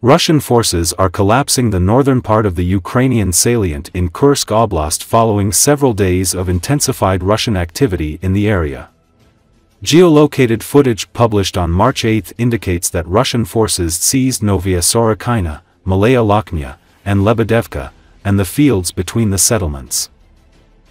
Russian forces are collapsing the northern part of the Ukrainian salient in Kursk Oblast following several days of intensified Russian activity in the area. Geolocated footage published on March 8 indicates that Russian forces seized Novaya Sorochina, Malaya Loknya, and Lebedevka, and the fields between the settlements.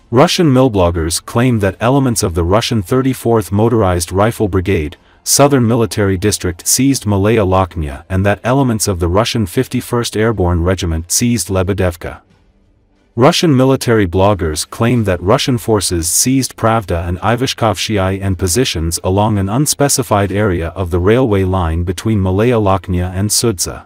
Russian milbloggers claim that elements of the Russian 34th Motorized Rifle Brigade, Southern Military District seized Malaya Loknya and that elements of the Russian 51st Airborne Regiment seized Lebedevka. Russian military bloggers claim that Russian forces seized Pravda and Ivashkovshyi and positions along an unspecified area of the railway line between Malaya Loknya and Sudzha.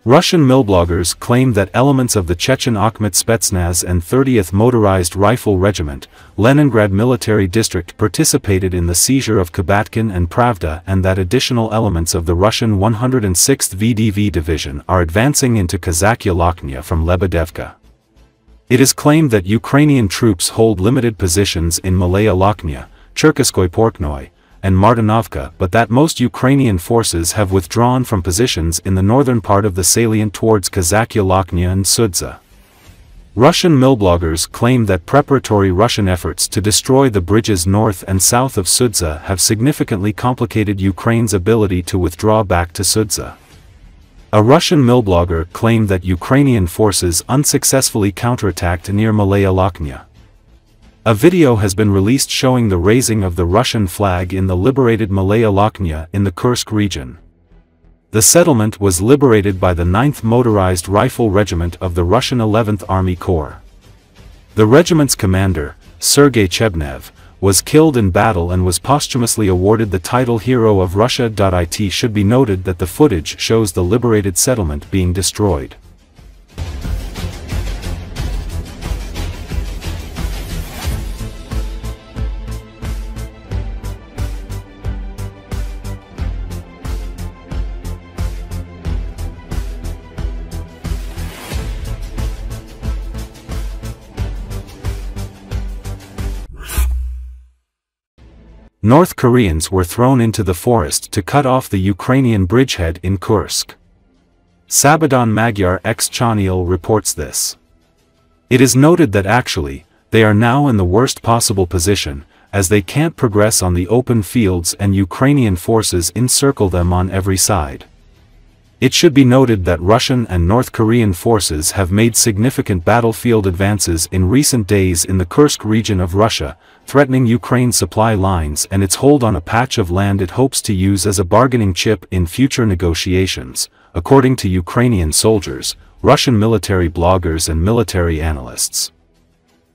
Russian milbloggers claim that elements of the Chechen Akhmat Spetsnaz and 30th Motorized Rifle Regiment, Leningrad Military District participated in the seizure of Kubatkin and Pravda and that additional elements of the Russian 106th VDV Division are advancing into Kazachya Loknya from Lebedevka. It is claimed that Ukrainian troops hold limited positions in Malaya Loknya, Cherkasskoye Porechnoye, and Martynovka, but that most Ukrainian forces have withdrawn from positions in the northern part of the salient towards Kazachya Loknya and Sudzha. Russian milbloggers claim that preparatory Russian efforts to destroy the bridges north and south of Sudzha have significantly complicated Ukraine's ability to withdraw back to Sudzha. A Russian milblogger claimed that Ukrainian forces unsuccessfully counterattacked near Malaya Loknya. A video has been released showing the raising of the Russian flag in the liberated Malaya Loknya in the Kursk region. The settlement was liberated by the 9th Motorized Rifle Regiment of the Russian 11th Army Corps. The regiment's commander, Sergei Chebnev, was killed in battle and was posthumously awarded the title Hero of Russia. It should be noted that the footage shows the liberated settlement being destroyed. North Koreans were thrown into the forest to cut off the Ukrainian bridgehead in Kursk. Sabadan Magyar X-Channel reports this. It is noted that actually, they are now in the worst possible position, as they can't progress on the open fields and Ukrainian forces encircle them on every side. It should be noted that Russian and North Korean forces have made significant battlefield advances in recent days in the Kursk region of Russia, threatening Ukraine's supply lines and its hold on a patch of land it hopes to use as a bargaining chip in future negotiations, according to Ukrainian soldiers, Russian military bloggers and military analysts.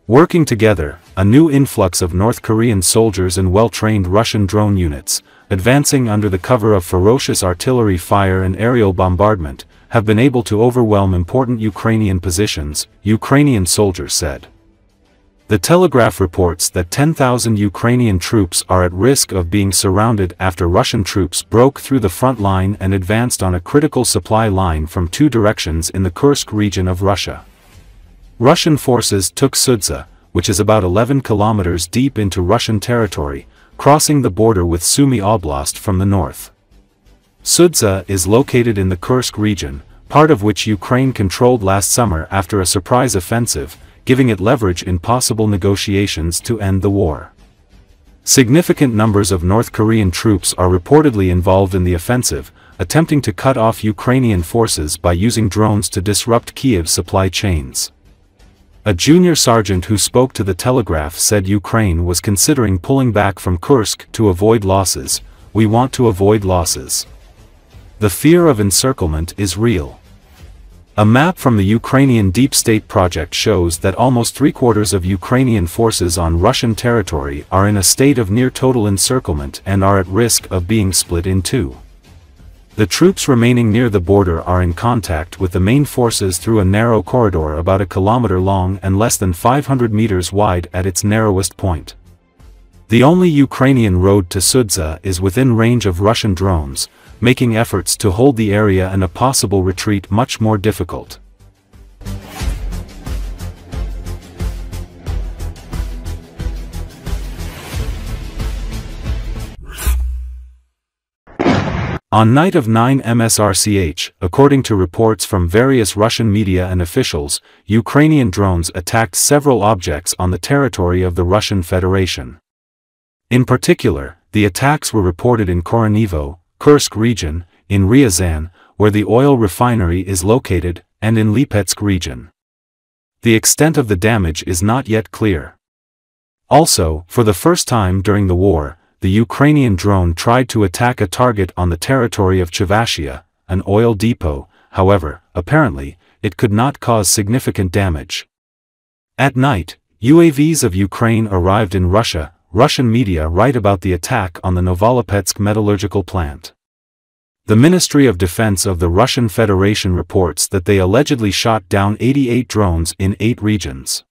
Working together, a new influx of North Korean soldiers and well-trained Russian drone units, advancing under the cover of ferocious artillery fire and aerial bombardment, have been able to overwhelm important Ukrainian positions, Ukrainian soldiers said. The Telegraph reports that 10,000 Ukrainian troops are at risk of being surrounded after Russian troops broke through the front line and advanced on a critical supply line from two directions in the Kursk region of Russia. Sudzha forces took Sudzha, which is about 11 kilometers deep into Russian territory, crossing the border with Sumy Oblast from the north. Sudzha is located in the Kursk region, part of which Ukraine controlled last summer after a surprise offensive, giving it leverage in possible negotiations to end the war. Significant numbers of North Korean troops are reportedly involved in the offensive, attempting to cut off Ukrainian forces by using drones to disrupt Kiev's supply chains. A junior sergeant who spoke to the Telegraph said Ukraine was considering pulling back from Kursk to avoid losses. We want to avoid losses. The fear of encirclement is real. A map from the Ukrainian Deep State Project shows that almost three-quarters of Ukrainian forces on Russian territory are in a state of near total encirclement and are at risk of being split in two. The troops remaining near the border are in contact with the main forces through a narrow corridor about a kilometer long and less than 500 meters wide at its narrowest point. The only Ukrainian road to Sudzha is within range of Russian drones, making efforts to hold the area and a possible retreat much more difficult. On night of 9 MSRCH, according to reports from various Russian media and officials, Ukrainian drones attacked several objects on the territory of the Russian Federation. In particular, the attacks were reported in Koronivo, Kursk region, in Ryazan, where the oil refinery is located, and in Lipetsk region. The extent of the damage is not yet clear. Also, for the first time during the war, the Ukrainian drone tried to attack a target on the territory of Chuvashia, an oil depot. However, apparently, it could not cause significant damage. At night, UAVs of Ukraine arrived in Russia. Russian media write about the attack on the Novolipetsk metallurgical plant. The Ministry of Defense of the Russian Federation reports that they allegedly shot down 88 drones in 8 regions.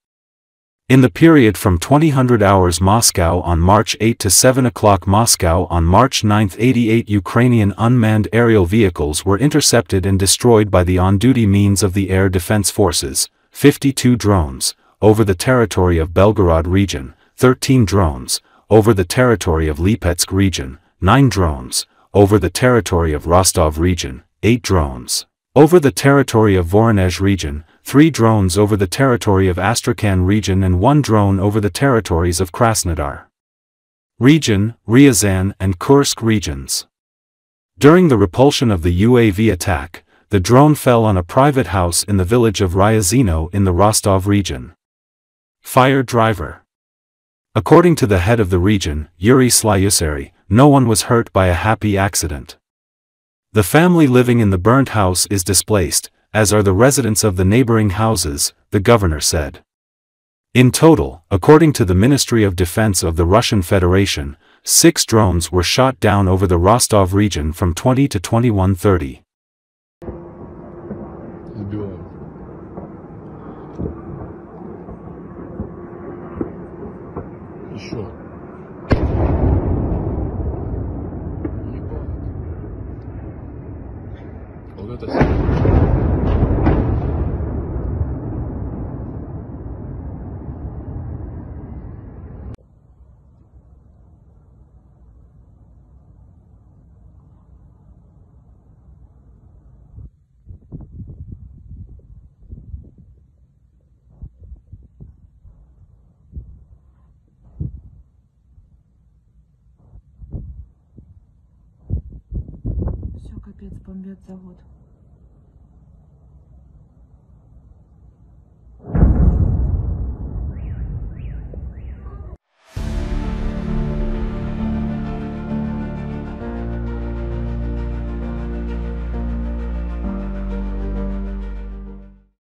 In the period from 2000 hours Moscow on March 8 to 7 o'clock Moscow on March 9, 88 Ukrainian unmanned aerial vehicles were intercepted and destroyed by the on-duty means of the Air Defense Forces, 52 drones, over the territory of Belgorod region, 13 drones, over the territory of Lipetsk region, 9 drones, over the territory of Rostov region, 8 drones, over the territory of Voronezh region, 3 drones over the territory of Astrakhan region and 1 drone over the territories of Krasnodar region, Ryazan and Kursk regions. During the repulsion of the UAV attack, the drone fell on a private house in the village of Ryazino in the Rostov region. Fire driver. According to the head of the region, Yuri Slyusary, no one was hurt by a happy accident. The family living in the burnt house is displaced, as are the residents of the neighboring houses, the governor said. In total, according to the Ministry of Defense of the Russian Federation, 6 drones were shot down over the Rostov region from 20 to 21:30. Все, капец, бомбят завод.